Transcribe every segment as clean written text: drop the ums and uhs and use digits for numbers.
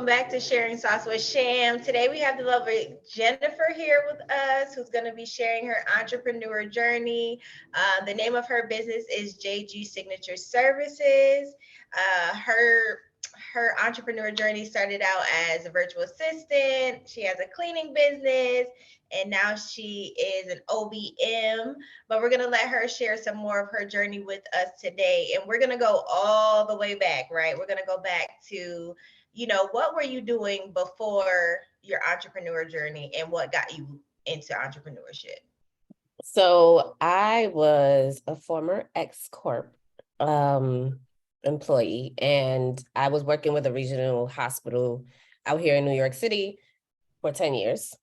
welcome back to Sharing Sauce with Sham. Today we have the lovely Jennifer here with us, who's going to be sharing her entrepreneur journey. The name of her business is JG Signature Services. Her entrepreneur journey started out as a virtual assistant. She has a cleaning business, and now she is an OBM. But we're going to let her share some more of her journey with us today. And we're going to go all the way back, right? We're going to go back to, what were you doing before your entrepreneur journey and what got you into entrepreneurship? So I was a former ex-corp employee, and I was working with a regional hospital out here in New York City for 10 years.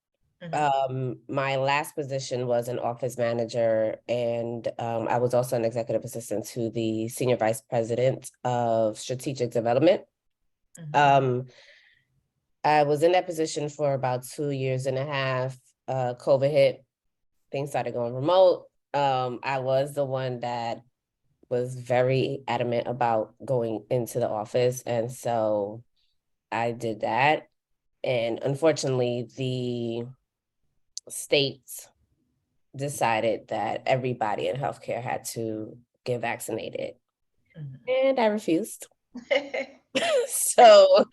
My last position was an office manager, and I was also an executive assistant to the senior vice president of strategic development. I was in that position for about 2.5 years. COVID hit, things started going remote. I was the one that was very adamant about going into the office, and so I did that. And unfortunately, the states decided that everybody in healthcare had to get vaccinated, and I refused. So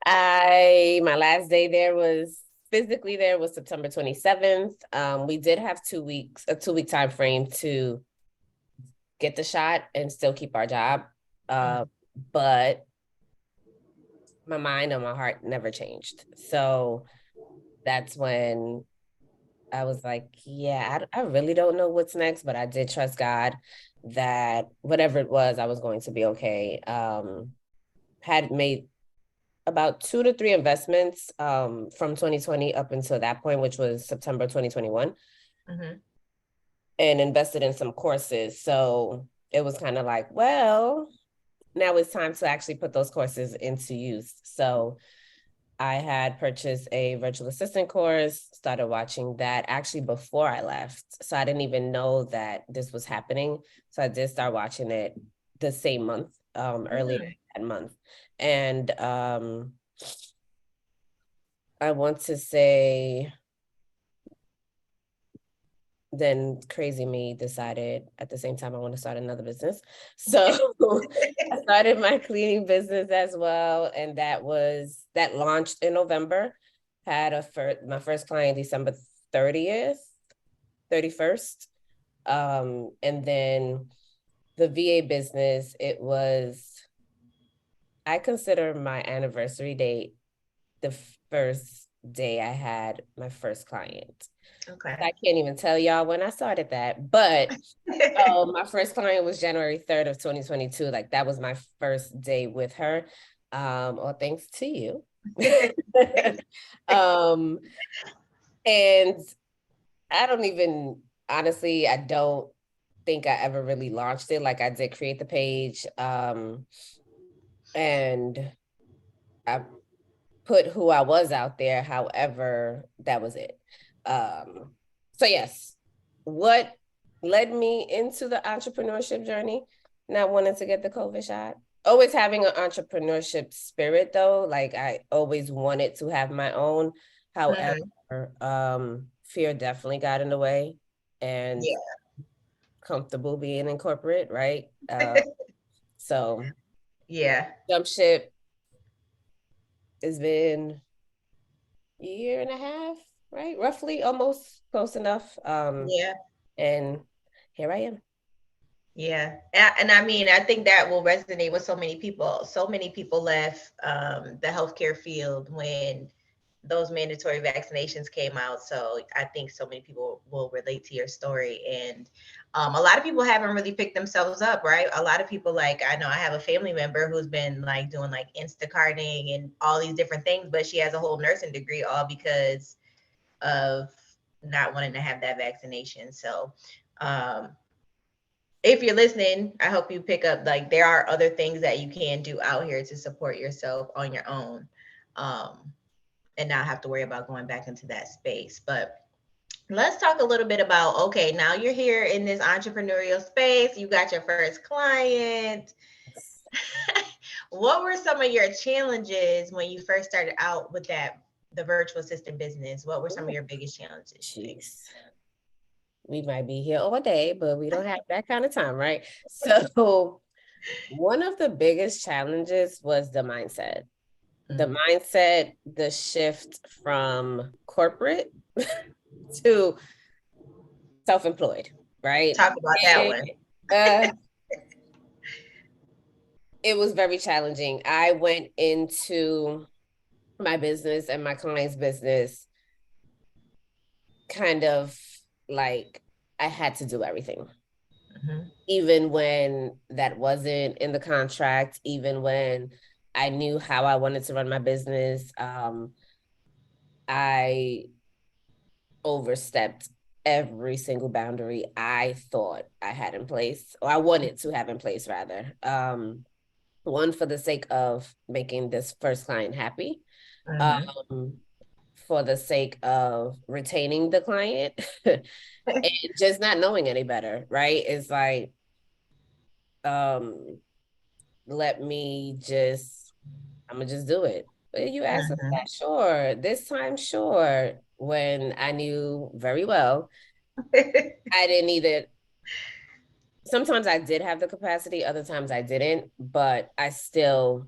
my last day there was physically there was September 27th. We did have 2 weeks, a 2-week time frame to get the shot and still keep our job. But my mind and my heart never changed. So that's when I was like, yeah, I really don't know what's next, but I did trust God that whatever it was, I was going to be okay. Had made about 2 to 3 investments from 2020 up until that point, which was September 2021, and invested in some courses. So it was kind of like, well, now it's time to actually put those courses into use. So I had purchased a virtual assistant course, started watching that actually before I left. So I didn't even know that this was happening. So I did start watching it the same month, earlier that month. And I want to say then crazy me decided at the same time I want to start another business. So I started my cleaning business as well. And that launched in November. Had my first client December 31st. And then the VA business, I consider my anniversary date the first day I had my first client. Okay. I can't even tell y'all when I started that, but my first client was January 3rd of 2022. Like that was my first day with her. All thanks to you. And I don't think I ever really launched it. Like I did create the page, and I put who I was out there. However, that was it. So yes, what led me into the entrepreneurship journey, not wanting to get the COVID shot, always having an entrepreneurship spirit though. Like I always wanted to have my own. However, fear definitely got in the way, and comfortable being in corporate, right? So jump ship. It's been a year and a half, right? Roughly, almost close enough. And here I am. Yeah. And I mean, I think that will resonate with so many people. So many people left the healthcare field when those mandatory vaccinations came out. So I think so many people will relate to your story. And a lot of people haven't really picked themselves up, right? A lot of people, like, I know I have a family member who's been like doing like Instacarting and all these different things, but she has a whole nursing degree all because of not wanting to have that vaccination. So if you're listening, I hope you pick up, like, there are other things that you can do out here to support yourself on your own, and not have to worry about going back into that space. But let's talk a little bit about, okay, now you're here in this entrepreneurial space, you got your first client. What were some of your challenges when you first started out with the virtual assistant business? What were some of Ooh, your biggest challenges, you think? jeez. We might be here all day, but we don't have that kind of time, right? So one of the biggest challenges was the mindset. The Mm. mindset, the shift from corporate to self-employed, right? Talk about that And, one. uh, it was very challenging. I went into my business and my client's business kind of like I had to do everything, Mhm. even when that wasn't in the contract, even when I knew how I wanted to run my business. I overstepped every single boundary I thought I had in place, or I wanted to have in place, rather. One, for the sake of making this first client happy, Mhm. um, for the sake of retaining the client, and just not knowing any better, right? It's like, um, let me just, I'm gonna just do it. You asked us Mhm. that, sure. This time, sure. When I knew very well I didn't either. Sometimes I did have the capacity, other times I didn't, but I still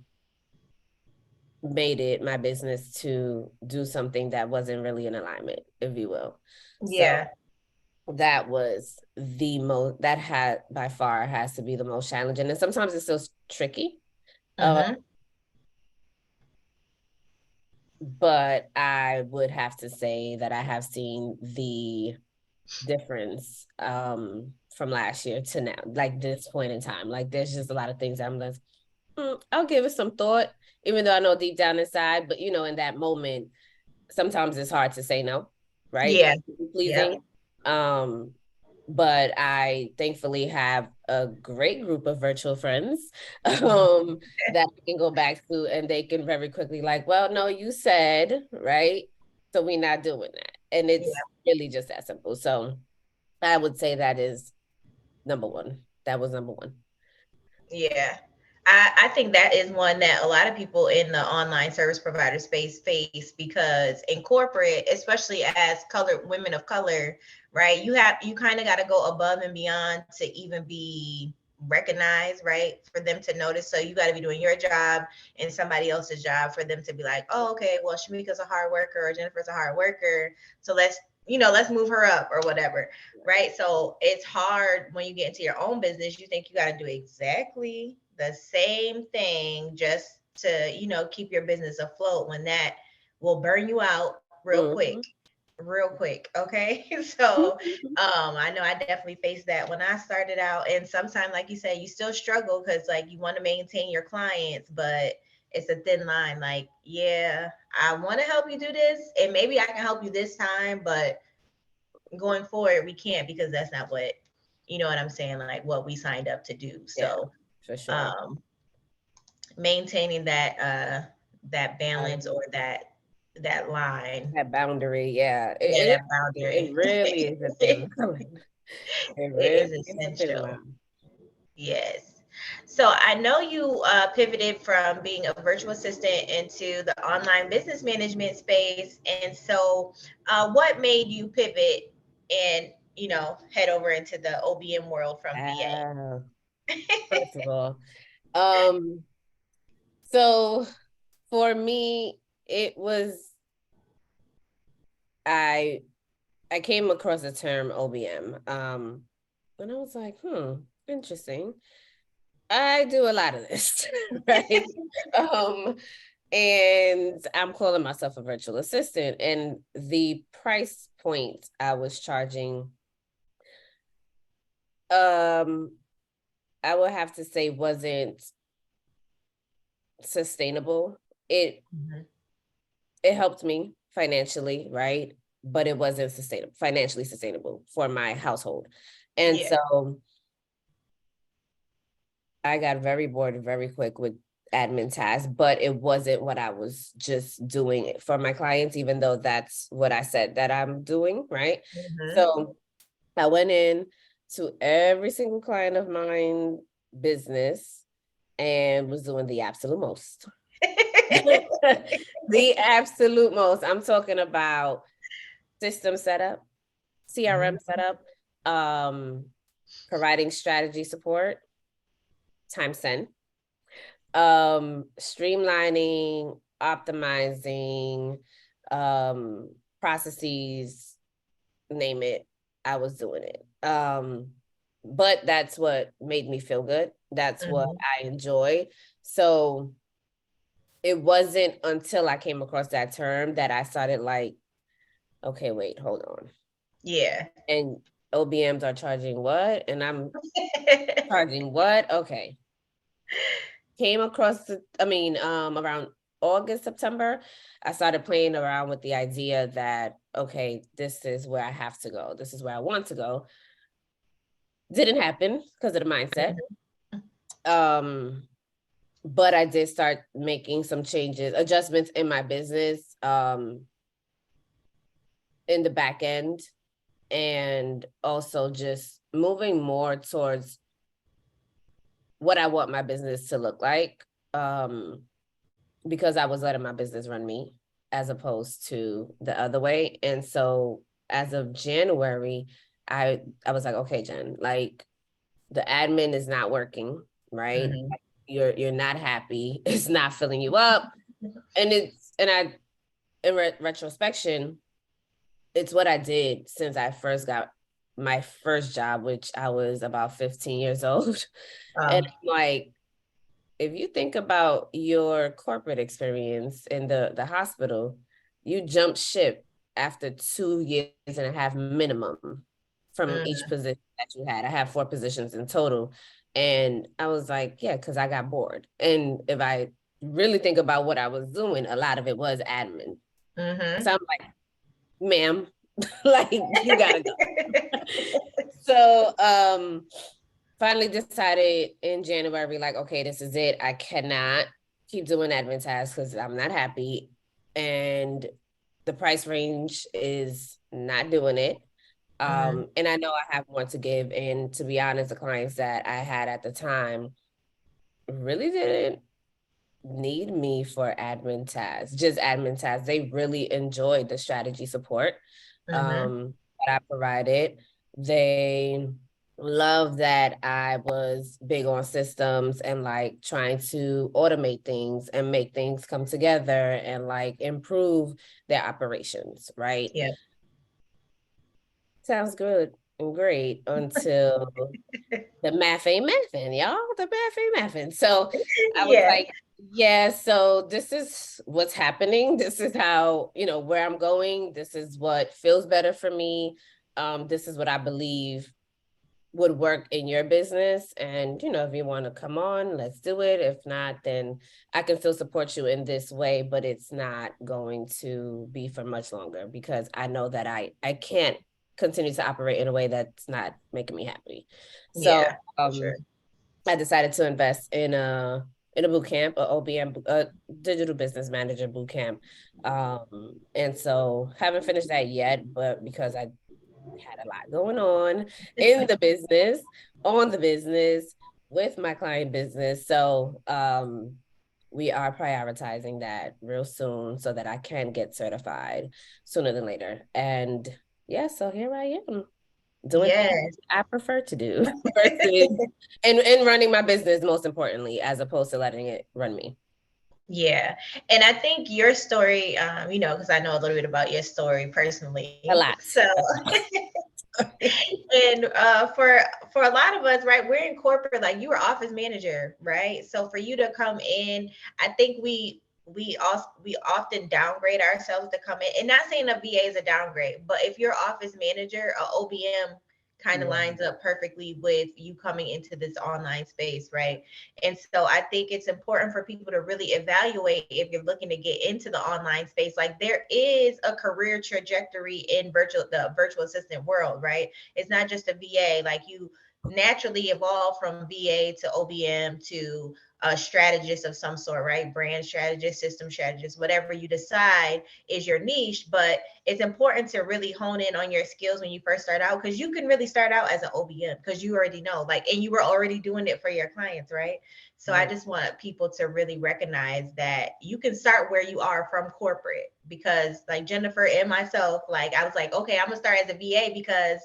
made it my business to do something that wasn't really in alignment, if you will. So Yeah. that was the most, that had by far has to be the most challenging. And sometimes it's still tricky. Uh, Mhm. but I would have to say that I have seen the difference from last year to now, like this point in time. Like there's just a lot of things I'm like, I'll give it some thought, even though I know deep down inside, but you know, in that moment, sometimes it's hard to say no, right? Yeah. Yep. Pleasing. Um, but I thankfully have a great group of virtual friends that I can go back to, and they can very quickly like, well, no, you said, right? So we're not doing that. And Yeah. it's really just that simple. So I would say that is number one. That was number one. Yeah. I think that is one that a lot of people in the online service provider space face because in corporate, especially as colored women of color, right? You kind of got to go above and beyond to even be recognized, right? For them to notice. So you got to be doing your job and somebody else's job for them to be like, oh, okay, well, Shamika's a hard worker or Jennifer's a hard worker. So let's move her up or whatever, right? So it's hard when you get into your own business. You think you got to do exactly the same thing just to, keep your business afloat when that will burn you out real quick. Mm-hmm. Real quick. Okay. So I know I definitely faced that when I started out. And sometimes, like you said, you still struggle because like you want to maintain your clients, but it's a thin line. Like, yeah, I want to help you do this, and maybe I can help you this time, but going forward we can't because that's not what what I'm saying, like what we signed up to do. Yeah, So for sure. um maintaining that balance or that line, That boundary, yeah. yeah, It that is, it boundary. really is a thin line. It It really is is a thin essential. line. Yes. So I know you pivoted from being a virtual assistant into the online business management space. And so what made you pivot and, head over into the OBM world from Uh, VA? First of all, um, so for me, it was I I came across the term OBM, and I was like, interesting. I do a lot of this, right? Um, and I'm calling myself a virtual assistant, and the price point I was charging, um, I would have to say wasn't sustainable. It Mhm. it helped me financially, right? But it wasn't sustainable, financially sustainable for my household. And Yeah. so I got very bored very quick with admin tasks, but it wasn't what I was just doing for my clients, even though that's what I said that I'm doing, right? Mhm. So I went in to every single client of mine business and was doing the absolute most. The absolute most. I'm talking about system setup, CRM Mhm. setup, providing strategy support, time sent, streamlining, optimizing, processes, name it, I was doing it. But that's what made me feel good. That's what Mhm. I enjoy. So it wasn't until I came across that term that I started like, okay, wait, hold on. Yeah. And OBMs are charging what? And I'm charging what? Okay. Came across around August, September, I started playing around with the idea that, okay, this is where I have to go. This is where I want to go. Didn't happen because of the mindset. Mhm. Um, but I did start making some changes, adjustments in my business, in the back end, and also just moving more towards what I want my business to look like. Because I was letting my business run me as opposed to the other way. And so as of January, I was like, okay, Jen, like the admin is not working, right? Mhm. You're not happy. It's not filling you up. And I in retrospection, it's what I did since I first got my first job, which I was about 15 years old. And Um, I'm like, if you think about your corporate experience in the hospital, you jumped ship after 2 years and a half minimum from each mhm. position that you had. I have 4 positions in total. And I was like, yeah, because I got bored. And if I really think about what I was doing, a lot of it was admin. So Mhm. I'm like, ma'am, like you gotta go. So finally decided in January, like, okay, this is it. I cannot keep doing admin tasks because I'm not happy. And the price range is not doing it. Mhm. And I know I have more to give. And to be honest, the clients that I had at the time really didn't need me for admin tasks, just admin tasks. They really enjoyed the strategy support Mhm. that I provided. They love that I was big on systems and like trying to automate things and make things come together and like improve their operations, right? Yeah. Sounds good and great until the math ain't mathing, y'all. The math ain't mathing. So I was Yeah. like, yeah, so this is what's happening. This is how, where I'm going. This is what feels better for me. This is what I believe would work in your business. And, if you want to come on, let's do it. If not, then I can still support you in this way, but it's not going to be for much longer because I know that I can't continue to operate in a way that's not making me happy. So Yeah. For sure. I decided to invest in a boot camp, a OBM, a digital business manager boot camp. And so haven't finished that yet, but because I had a lot going on in the business, on the business, with my client business. So we are prioritizing that real soon so that I can get certified sooner than later. And yeah, so here I am doing things Yes. I prefer to do versus and running my business most importantly, as opposed to letting it run me. Yeah. And I think your story, because I know a little bit about your story A personally. lot. So, and for a lot of us, right, we're in corporate, like you were office manager, right? So for you to come in, I think we often downgrade ourselves to come in. And not saying a VA is a downgrade, but if you're office manager, a OBM kind of Yeah. lines up perfectly with you coming into this online space, right? And so I think it's important for people to really evaluate if you're looking to get into the online space. Like there is a career trajectory in the virtual assistant world, right? It's not just a VA. Like naturally evolve from VA to OBM to a strategist of some sort, right? Brand strategist, system strategist, whatever you decide is your niche. But it's important to really hone in on your skills when you first start out, because you can really start out as an OBM because you already know, like, and you were already doing it for your clients, right? So I just want people to really recognize that you can start where you are from corporate, because like Jennifer and myself, like I was like, okay, I'm gonna start as a VA because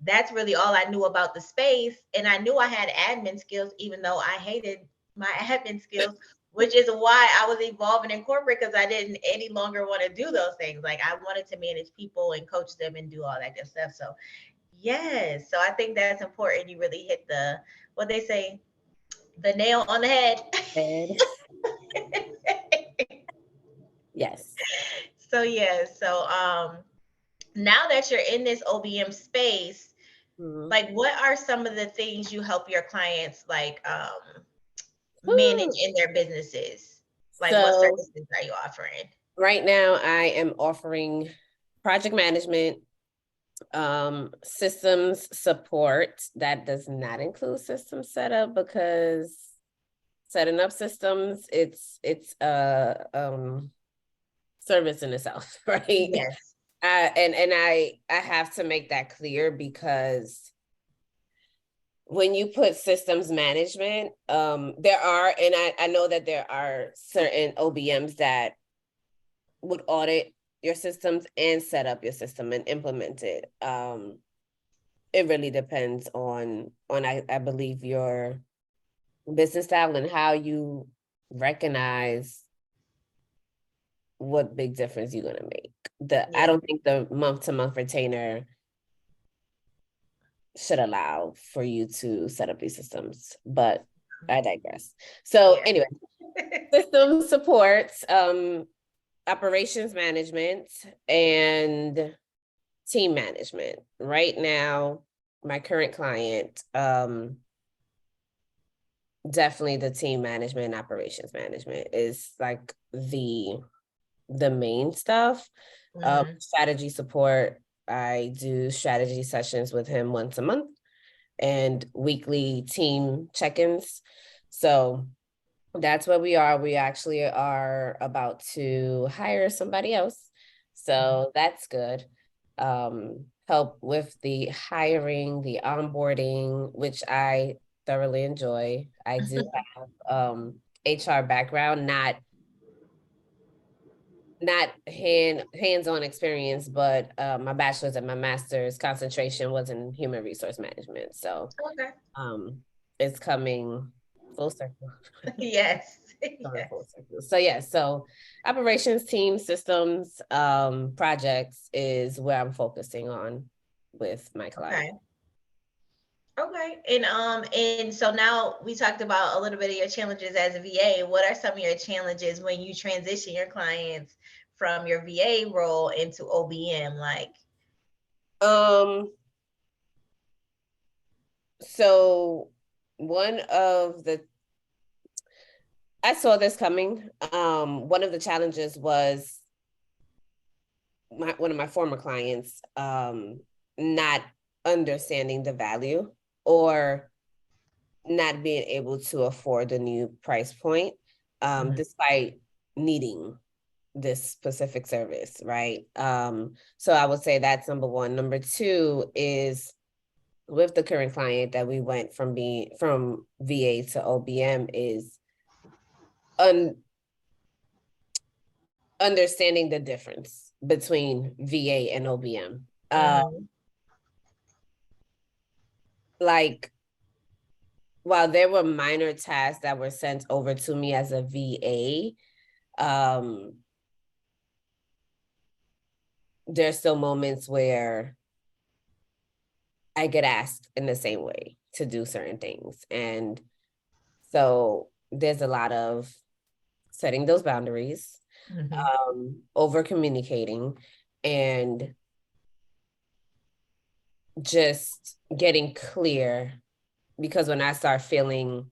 that's really all I knew about the space. And I knew I had admin skills, even though I hated my admin skills, which is why I was evolving in corporate, because I didn't any longer want to do those things. Like I wanted to manage people and coach them and do all that good stuff. So yes, so I think that's important. You really hit the, what they say, the nail on the head. And yes. So yeah, so now that you're in this OBM space, Mhm. like what are some of the things you help your clients like manage Whew. in their businesses? Like what So services are you offering? right now I am offering project management, systems support. That does not include system setup, because setting up systems, it's a service in itself, right? Yes. And I have to make that clear, because when you put systems management, there are, and I know that there are certain OBMs that would audit your systems and set up your system and implement it. It really depends on I believe your business style and how you recognize what big difference you're gonna make. I Yeah. don't think the month-to-month retainer should allow for you to set up these systems, but I digress. So Yeah. anyway, system supports, operations management, and team management. Right now, my current client, definitely the team management and operations management is like the main stuff. Hmm. Strategy support, I do strategy sessions with him once a month and weekly team check-ins. So that's where we are. We actually are about to hire somebody else. So that's good. Help with the hiring, the onboarding, which I thoroughly enjoy. I do have HR background, not hands-on experience, but my bachelor's and my master's concentration was in human resource management. So Okay. um it's coming full circle. Yes. Coming Yes. full circle. So yeah, so operations team systems projects is where I'm focusing on with my client. Okay. Okay. And so now we talked about a little bit of your challenges as a VA. What are some of your challenges when you transition your clients from your VA role into OBM? Like, Um so one of the I saw this coming. One of the challenges was one of my former clients not understanding the value, or not being able to afford the new price point, mhm, despite needing this specific service, right? So I would say that's number one. Number two is with the current client that we went from VA to OBM is un, understanding the difference between VA and OBM. mhm, Like, while there were minor tasks that were sent over to me as a VA, there's still moments where I get asked in the same way to do certain things. And so there's a lot of setting those boundaries, mhm. over communicating, and just getting clear. Because when I start feeling,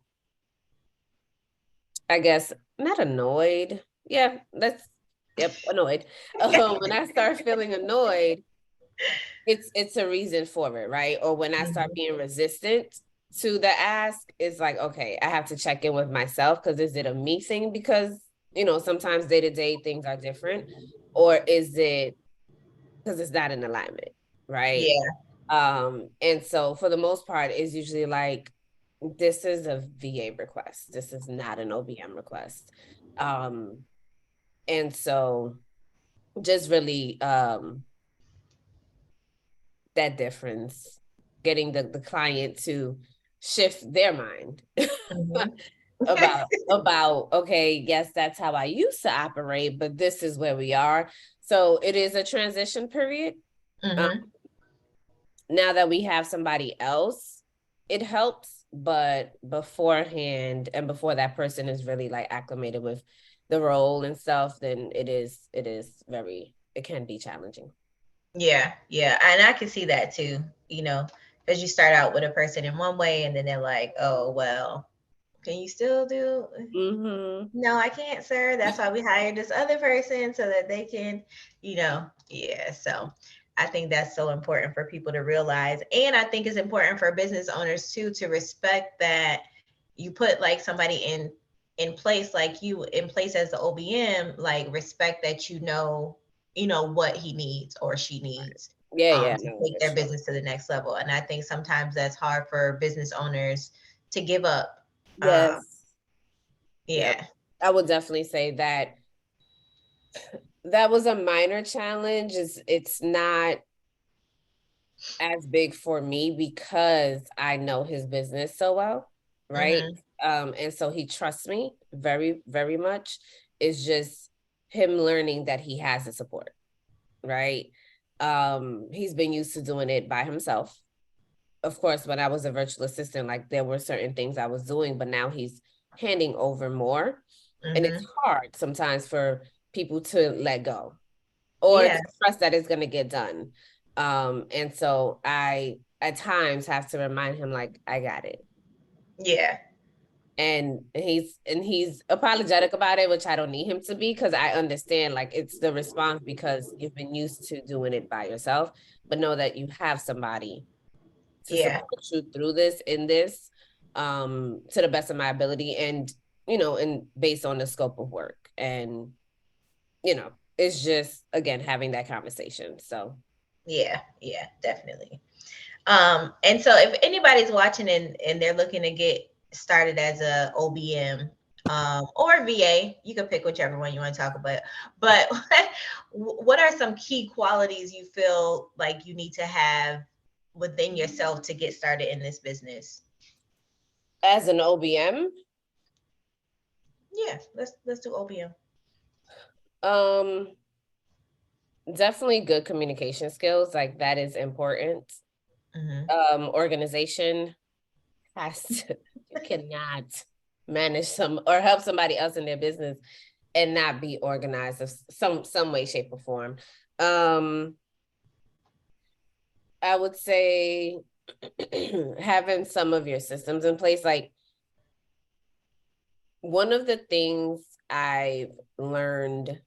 I guess, not annoyed. Yeah, yep, annoyed. When I start feeling annoyed, it's a reason for it, right? Or when I start Mhm. being resistant to the ask, it's like, okay, I have to check in with myself, because is it a me thing? Because, sometimes day-to-day things are different, or is it because it's not in alignment, right? Yeah. And so for the most part, it's usually like, this is a VA request. This is not an OBM request. Um, and so just really that difference, getting the client to shift their mind Mhm. about, okay, yes, that's how I used to operate, but this is where we are. So it is a transition period. Um, Mhm. now that we have somebody else, it helps, but beforehand, and before that person is really like acclimated with the role and stuff, then it can be challenging. Yeah, yeah, and I can see that too. Because you start out with a person in one way, and then they're like, "Oh, well, can you still do?" Mm-hmm. No, I can't, sir. That's why we hired this other person so that they can, yeah. So I think that's so important for people to realize. And I think it's important for business owners too to respect that you put like somebody in place, like you in place as the OBM, like respect that what he needs or she needs Yeah, yeah, to no, take for their sure. business to the next level. And I think sometimes that's hard for business owners to give up. Yes. Yep. Yeah. I would definitely say that that was a minor challenge. It's not as big for me because I know his business so well, right? Hmm. And so he trusts me very, very much. It's just him learning that he has the support, right? He's been used to doing it by himself. Of course, when I was a virtual assistant, like there were certain things I was doing, but now he's handing over more. And it's Hmm. hard sometimes for people to let go or Yeah. to trust that it's going to get done. And so I at times have to remind him, like, I got it. Yeah. And he's apologetic about it, which I don't need him to be, because I understand, like, it's the response because you've been used to doing it by yourself, but know that you have somebody to Yeah. support you through this, in this, to the best of my ability, and and based on the scope of work. And it's just, again, having that conversation. So Yeah. Yeah. Definitely. And so if anybody's watching and they're looking to get started as a OBM or VA, you can pick whichever one you want to talk about. But what are some key qualities you feel like you need to have within yourself to get started in this business? as an OBM, Yeah, let's do OBM. um, definitely good communication skills, like that is important. Hmm. Organization has to, you cannot manage some or help somebody else in their business and not be organized of some way, shape, or form. Um, I would say having some of your systems in place. Like, one of the things I've learned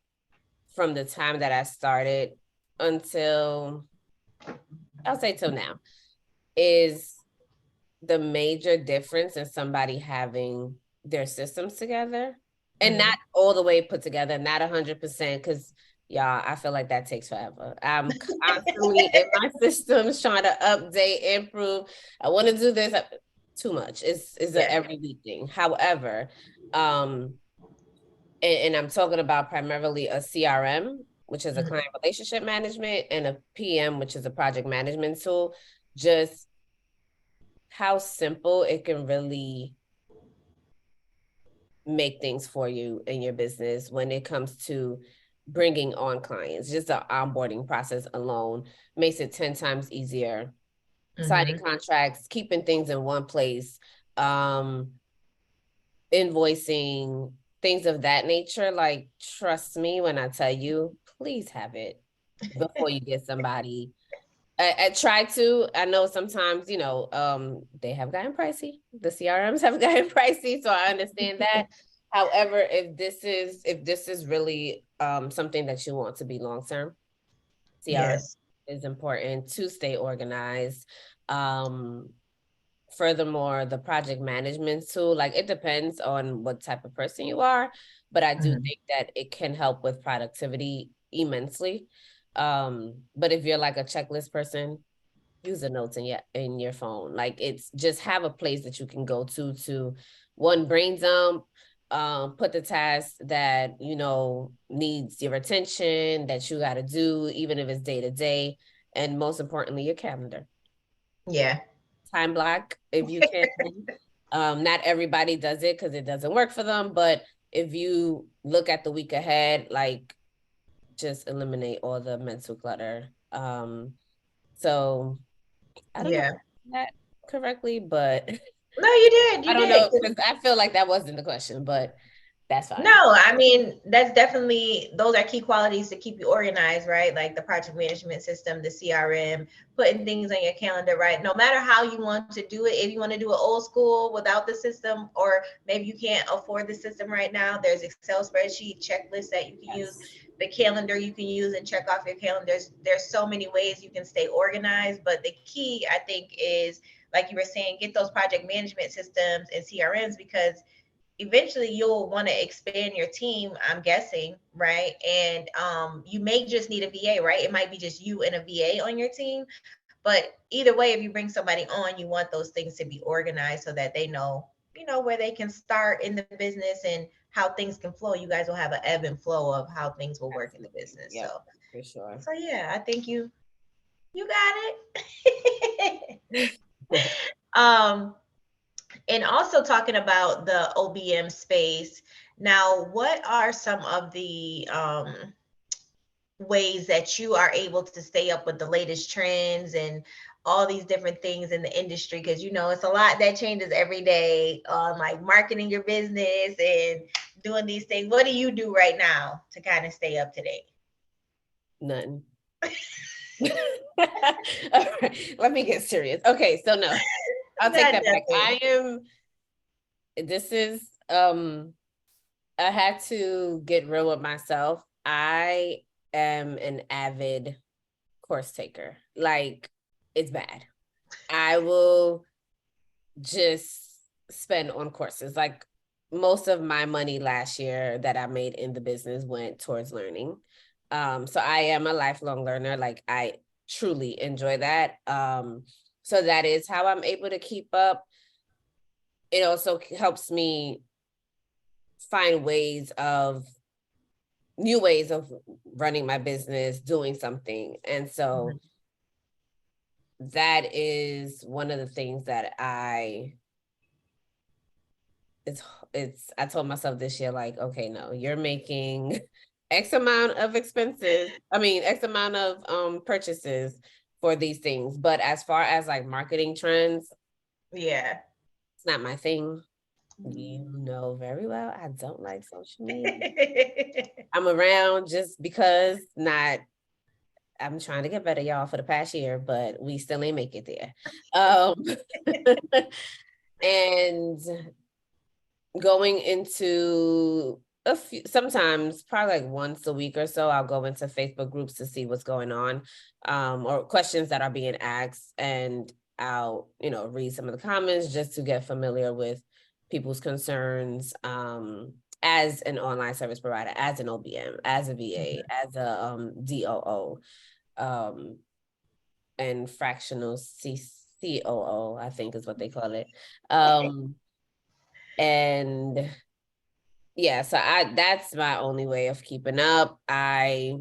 from the time that I started until, I'll say, till now, is the major difference in somebody having their systems together, and not Hmm. all the way put together, not 100%, because y'all, I feel like that takes forever. I'm constantly in my systems trying to update, improve. I want to do this. Too much. It's an Yeah. every week thing. However, um, and I'm talking about primarily a CRM, which is a Hmm. client relationship management, and a PM, which is a project management tool. Just how simple it can really make things for you in your business when it comes to bringing on clients. Just the onboarding process alone makes it 10 times easier. Signing Hmm. contracts, keeping things in one place, um, invoicing, things of that nature. Like, trust me when I tell you, please have it before you get somebody. I try to. I know sometimes, they have gotten pricey. The CRMs have gotten pricey, so I understand that. However, if this is really something that you want to be long term, CRM Yes. is important to stay organized. Furthermore, the project management tool, like it depends on what type of person you are, but I do Mhm. think that it can help with productivity immensely. But if you're like a checklist person, use the notes in your phone. Like it's just have a place that you can go to one brain dump, put the task that you know needs your attention that you got to do, even if it's day to day, and most importantly, your calendar. Yeah. Time block if you can. Not everybody does it because it doesn't work for them, but if you look at the week ahead, like just eliminate all the mental clutter. So I don't know Yeah. that correctly, but No, you did. I You don't did. know because I feel like that wasn't the question, but that's No, fine. I mean, that's definitely, those are key qualities to keep you organized, right? Like the project management system, the CRM, putting things on your calendar, right? No matter how you want to do it, if you want to do it old school without the system, or maybe you can't afford the system right now, there's Excel spreadsheet, checklists that you can use, Yes. the calendar you can use and check off your calendars. There's so many ways you can stay organized, but the key, I think, is like you were saying, get those project management systems and CRMs, because eventually you'll want to expand your team, I'm guessing, right? And you may just need a VA, right? It might be just you and a VA on your team, but either way, if you bring somebody on, you want those things to be organized so that they know, where they can start in the business and how things can flow. You guys will have an ebb and flow of how things will work in the Absolutely. business. Yep, So for sure. so yeah, I think you got it. um and also talking about the OBM space. Now, what are some of the ways that you are able to stay up with the latest trends and all these different things in the industry? Because it's a lot that changes every day on like marketing your business and doing these things. What do you do right now to kind of stay up to date? Nothing. All right, let me get serious. Okay, so no, I'll take Not that back. nothing. This is I had to get real with myself. I am an avid course taker. Like it's bad. I will just spend on courses. Like most of my money last year that I made in the business went towards learning. So I am a lifelong learner. Like I truly enjoy that. So that is how I'm able to keep up. It also helps me find new ways of running my business, doing something. And so Mhm. that is one of the things that it's I told myself this year, like, okay, no, you're making X amount of expenses. I mean, X amount of purchases for these things. But as far as like marketing trends, Yeah. it's not my thing. You know very well I don't like social media. I'm around just because, not I'm trying to get better, y'all, for the past year, but we still ain't make it there. Um and going into a few, sometimes probably like once a week or so, I'll go into Facebook groups to see what's going on, or questions that are being asked, and I'll read some of the comments just to get familiar with people's concerns, as an online service provider, as an OBM, as a VA, as a DOO, um and fractional COO, I think is what they call it. And yeah, so I that's my only way of keeping up. I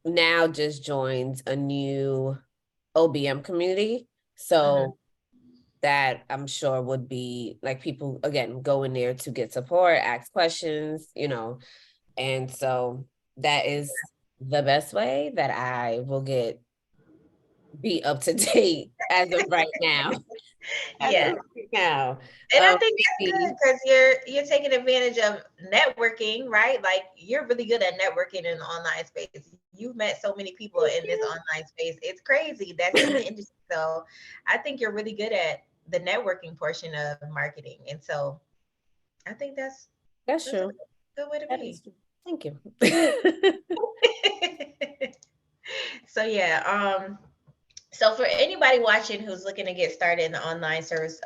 now just joined a new OBM community. Mhm. So that I'm sure would be like people again go in there to get support, ask questions, and so that is the best way that I will be up to date as of right now. As Yeah. of right now. And I think that's good Maybe because you're taking advantage of networking, right? Like you're really good at networking in the online space. You've met so many people in this online space. It's crazy that's in the industry. So I think you're really good at the networking portion of marketing. And so I think that's that's a true. good way to That is be. true. Thank you. So yeah, so for anybody watching who's looking to get started in the online service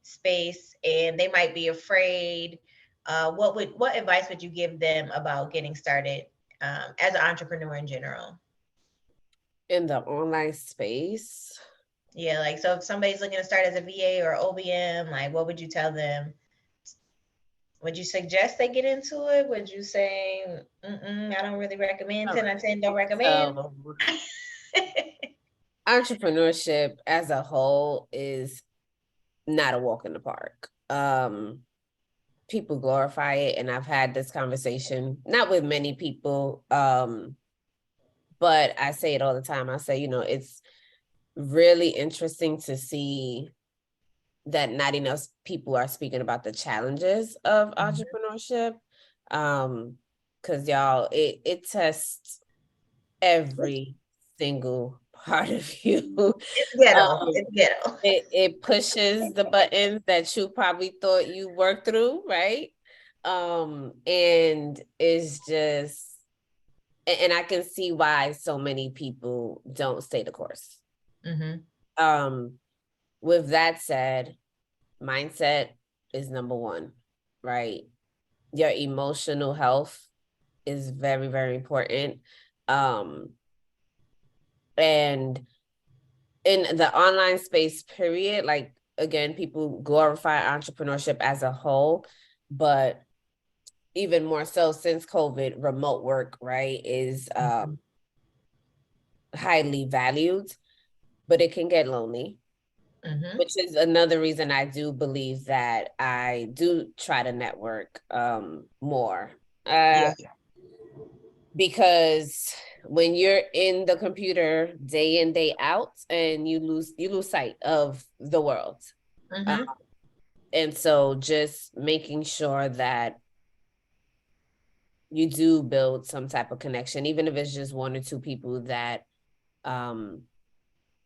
space and they might be afraid, what advice would you give them about getting started as an entrepreneur in general? In the online space. Yeah, like so if somebody's looking to start as a VA or OBM, like what would you tell them? Would you suggest they get into it? Would you say, I don't really recommend, All 10 out right. of 10, don't recommend? So entrepreneurship as a whole is not a walk in the park. People glorify it, and I've had this conversation not with many people, but I say it all the time. I say, it's really interesting to see that not enough people are speaking about the challenges of Mhm. entrepreneurship. Because y'all, it tests every single part of you. It's ghetto. um It's ghetto. it pushes the buttons that you probably thought you worked through, right? And it's just, and I can see why so many people don't stay the course. Hmm. um with that said, mindset is number one, right? Your emotional health is very, very important. um and in the online space, period, like, again, people glorify entrepreneurship as a whole, but even more so since COVID, remote work, right, is highly valued, but it can get lonely, Hmm. which is another reason I do believe that I do try to network more. Yeah. Because when you're in the computer day in, day out, and you lose sight of the world. Uh, Hmm. and so just making sure that you do build some type of connection, even if it's just one or two people that um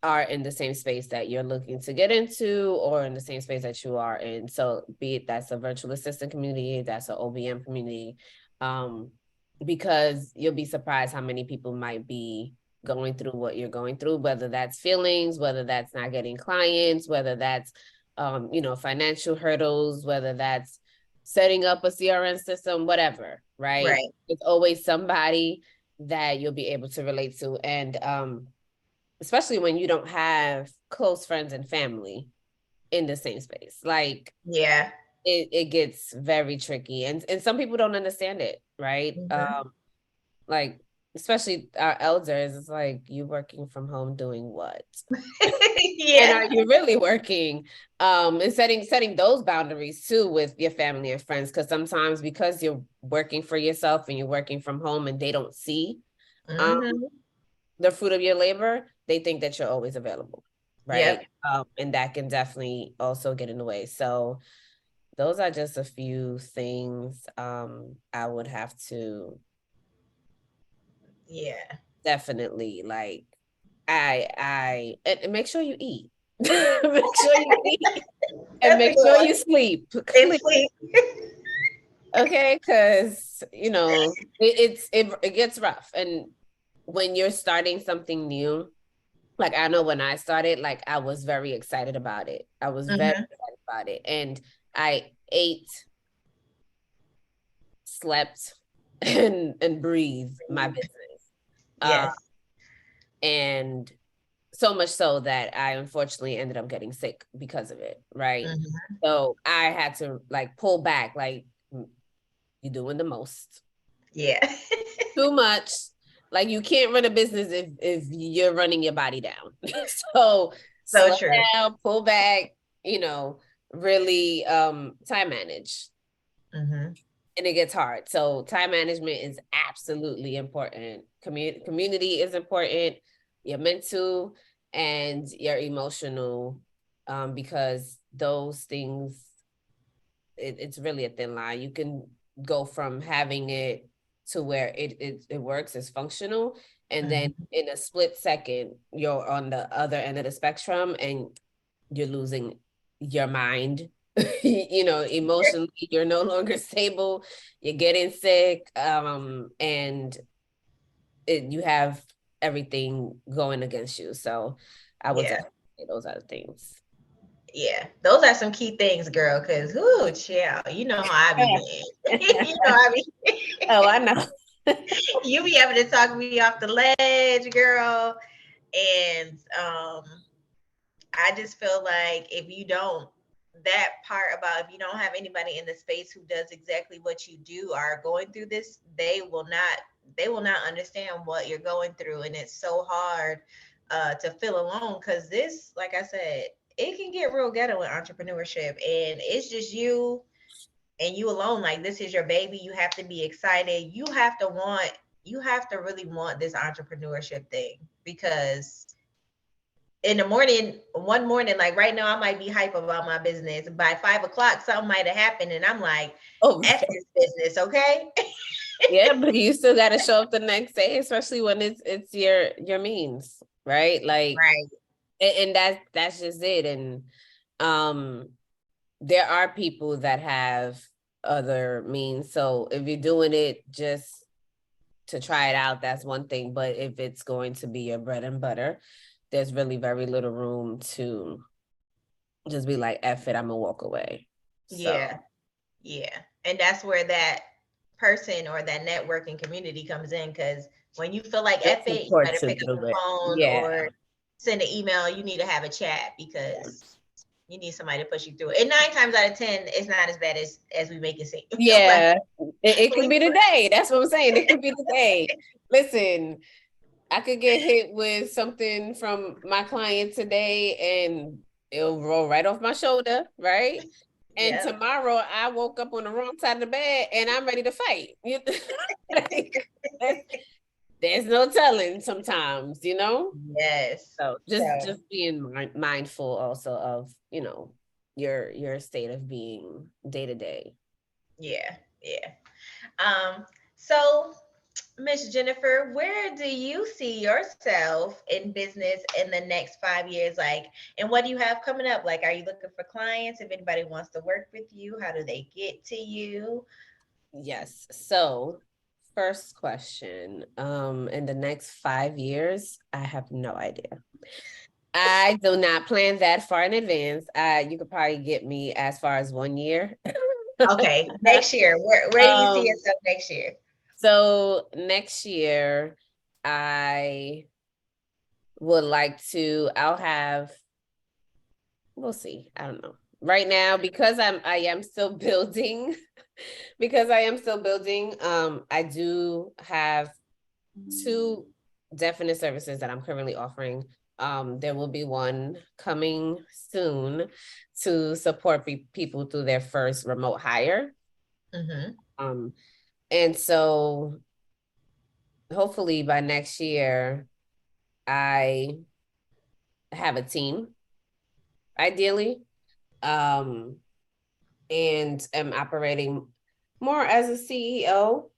are in the same space that you're looking to get into, or in the same space that you are in. So be it that's a virtual assistant community, that's an OBM community, um, because you'll be surprised how many people might be going through what you're going through, whether that's feelings, whether that's not getting clients, whether that's financial hurdles, whether that's setting up a CRM system, whatever, right? Right. It's always somebody that you'll be able to relate to. And especially when you don't have close friends and family in the same space. Like, Yeah. it gets very tricky, and some people don't understand it, right? Hmm. Like, especially our elders, it's like, you working from home doing what? And Yeah. are you really working? And setting those boundaries too with your family and friends, because sometimes, because you're working for yourself and you're working from home and they don't see um Hmm. the fruit of your labor, they think that you're always available, right? Yep. And that can definitely also get in the way. So those are just a few things I would have to Yeah. definitely, like, and make sure you eat. Make sure you eat and That's a make good sure one. you sleep. And sleep. Okay, because it gets rough, and when you're starting something new. Like, I know when I started, like, I was very excited about it. I was very Hmm. excited about it. And I ate, slept, and breathed my business. Uh, Yes. and so much so that I unfortunately ended up getting sick because of it. Right. Hmm. So I had to, like, pull back, like, you're doing the most. Yeah. Too much. Like, you can't run a business if you're running your body down. So So slow true. down, pull back, you know, really time manage. Hmm. And it gets hard. So time management is absolutely important. Community is important. Your mental and your emotional, because those things, it's really a thin line. You can go from having it to where it works, as functional, and then Hmm. in a split second you're on the other end of the spectrum, and you're losing your mind. Emotionally, you're no longer stable, you're getting sick, and you have everything going against you. So I would Yeah. definitely say those are the things. Yeah. Those are some key things, girl. Cause ooh, child, you know how I be being. You know how I be. Oh, I know. You be able to talk me off the ledge, girl. And I just feel like if you don't, that part about if you don't have anybody in the space who does exactly what you do or are going through this, they will not understand what you're going through. And it's so hard to feel alone because this, like I said, it can get real ghetto in entrepreneurship. And it's just you and you alone. Like this is your baby. You have to be excited. You have to really want this entrepreneurship thing because in the morning, one morning, like right now, I might be hype about my business. By 5 o'clock, something might have happened, and I'm like, Oh, "F this business, okay?" yeah, but you still got to show up the next day, especially when it's your means, right? Like, Right. and that's just it. And um, there are people that have other means. So if you're doing it just to try it out, that's one thing. But if it's going to be your bread and butter, there's really very little room to just be like, F it, I'm gonna walk away. So Yeah, yeah, and that's where that person or that networking community comes in because when you feel like it F it, you better supports a pick up little the bit. phone Yeah. or send an email. You need to have a chat because you need somebody to push you through it. And 9 times out of 10, it's not as bad as we make it seem. Like Yeah. It could we, be the day. That's what I'm saying. It could be the day. Listen, I could get hit with something from my client today and it'll roll right off my shoulder, right? And yeah, tomorrow I woke up on the wrong side of the bed and I'm ready to fight. Like, there's no telling sometimes, you know? yes. So So just being mindful also of, your state of being day to day. yeah, yeah. So Miss Jennifer, where do you see yourself in business in the next 5 years? Like, and what do you have coming up? Like, are you looking for clients? If anybody wants to work with you, how do they get to you? Yes. So first question, in the next 5 years, I have no idea. I do not plan that far in advance. You could probably get me as far as 1 year. Okay, next year, where do you see um, yourself next year? so next year, I would like to, we'll see. I don't know. Right now, because I am still building, because I am still building, I do have two definite services that I'm currently offering. There will be one coming soon to support people through their first remote hire. Mm-hmm. Um, and so hopefully by next year, I have a team, ideally, and am operating more as a CEO,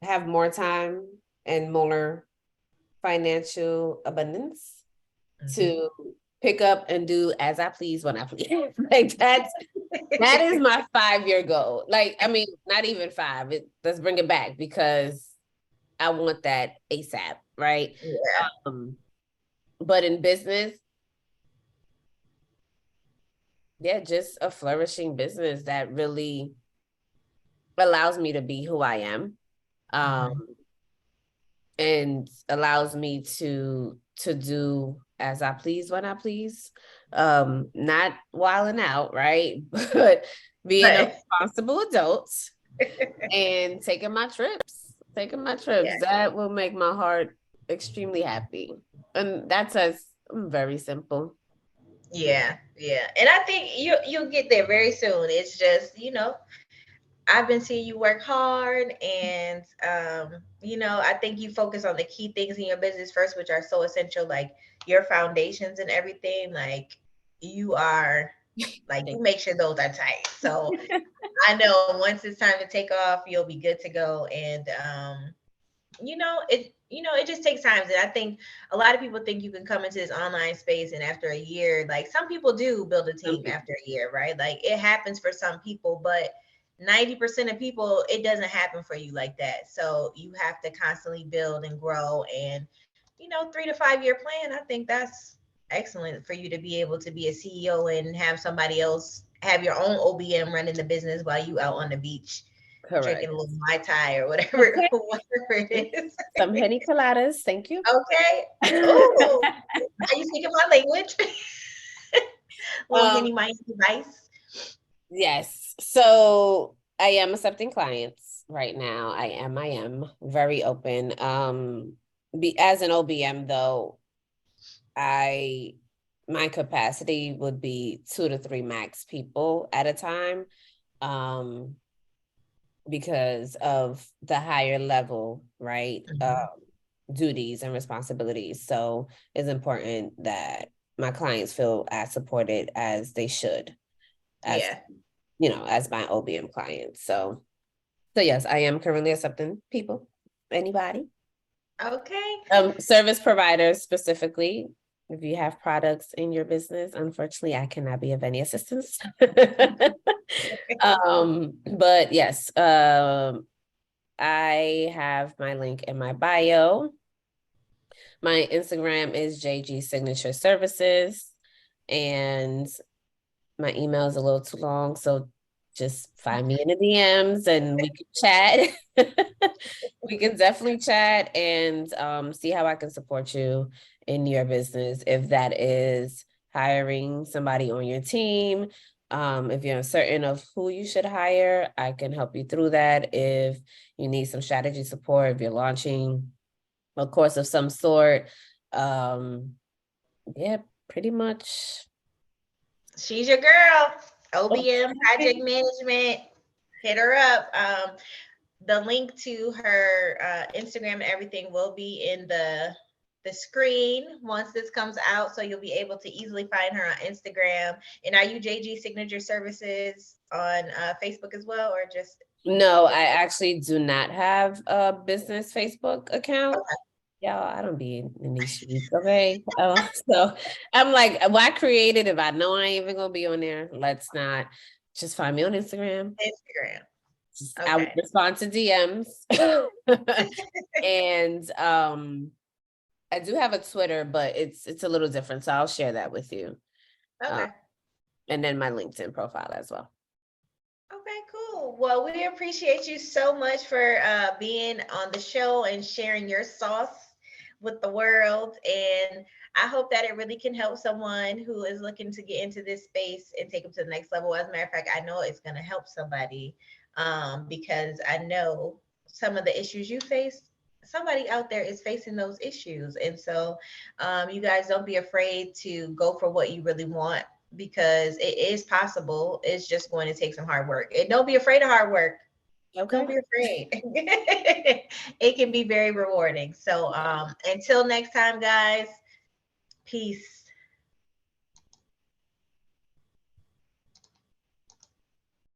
have more time and more financial abundance Mm-hmm. to pick up and do as I please when I please. Like that is my 5 year goal. Like, I mean, not even five. Let's bring it back because I want that ASAP, right? Yeah. Um, but in business, yeah, just a flourishing business that really allows me to be who I am. Um, Mm-hmm. and allows me to do as I please when I please. Not wilding out, right? But being a But responsible adult and taking my trips. yeah, That will make my heart extremely happy. And that's as very simple. yeah, yeah. And I think you'll get there very soon. It's just, I've been seeing you work hard and I think you focus on the key things in your business first, which are so essential, like your foundations and everything. Like you are like you make sure those are tight. So I know once it's time to take off, you'll be good to go. And it just takes time. And I think a lot of people think you can come into this online space and after a year, like some people do build a Some team people. after a year, right? Like it happens for some people, but 90% of people, it doesn't happen for you like that. So you have to constantly build and grow. And, 3 to 5 year plan, I think that's excellent for you to be able to be a CEO and have somebody else have your own OBM running the business while you out on the beach drinking Correct. a little Mai Tai or whatever, Okay. whatever it is. Some henny coladas. Thank you. Okay. Oh, are you speaking my language? Little um, Henny Miami Vice. yes. So I am accepting clients right now. I am very open. As an OBM though, I my capacity would be 2 to 3 max people at a time. Um, because of the higher level, right? Mhm. Duties and responsibilities. So it's important that my clients feel as supported as they should, as Yeah. as my OBM clients. So yes, I am currently accepting people. Anybody? Okay. Service providers specifically. If you have products in your business, unfortunately, I cannot be of any assistance. But yes, I have my link in my bio. My Instagram is JG Signature Services, and my email is a little too long, so just find me in the DMs and we can chat. We can definitely chat and see how I can support you in your business. If that is hiring somebody on your team, if you're uncertain of who you should hire, I can help you through that. If you need some strategy support, if you're launching a course of some sort, um, yeah, pretty much. She's your girl. OBM Okay. project management. Hit her up. The link to her Instagram and everything will be in the screen once this comes out, so you'll be able to easily find her on Instagram. And are you JG Signature Services on Facebook as well, or just No, I actually do not have a business Facebook account. Y'all, I don't be in these streets, okay? So I'm like, why create it if I know I ain't even gonna be on there? Let's not. Just find me on Instagram. Instagram? I would Okay. respond to DMs. And I do have a Twitter, but it's a little different. So I'll share that with you. Uh, Okay. and then my LinkedIn profile as well. Okay, cool. Well, we appreciate you so much for being on the show and sharing your sauce with the world. And I hope that it really can help someone who is looking to get into this space and take them to the next level. As a matter of fact, I know it's going to help somebody because I know some of the issues you face. Somebody out there is facing those issues. And so you guys don't be afraid to go for what you really want, because it is possible. It's just going to take some hard work. And don't be afraid of hard work. Don't Okay. be afraid. It can be very rewarding. So until next time, guys, peace.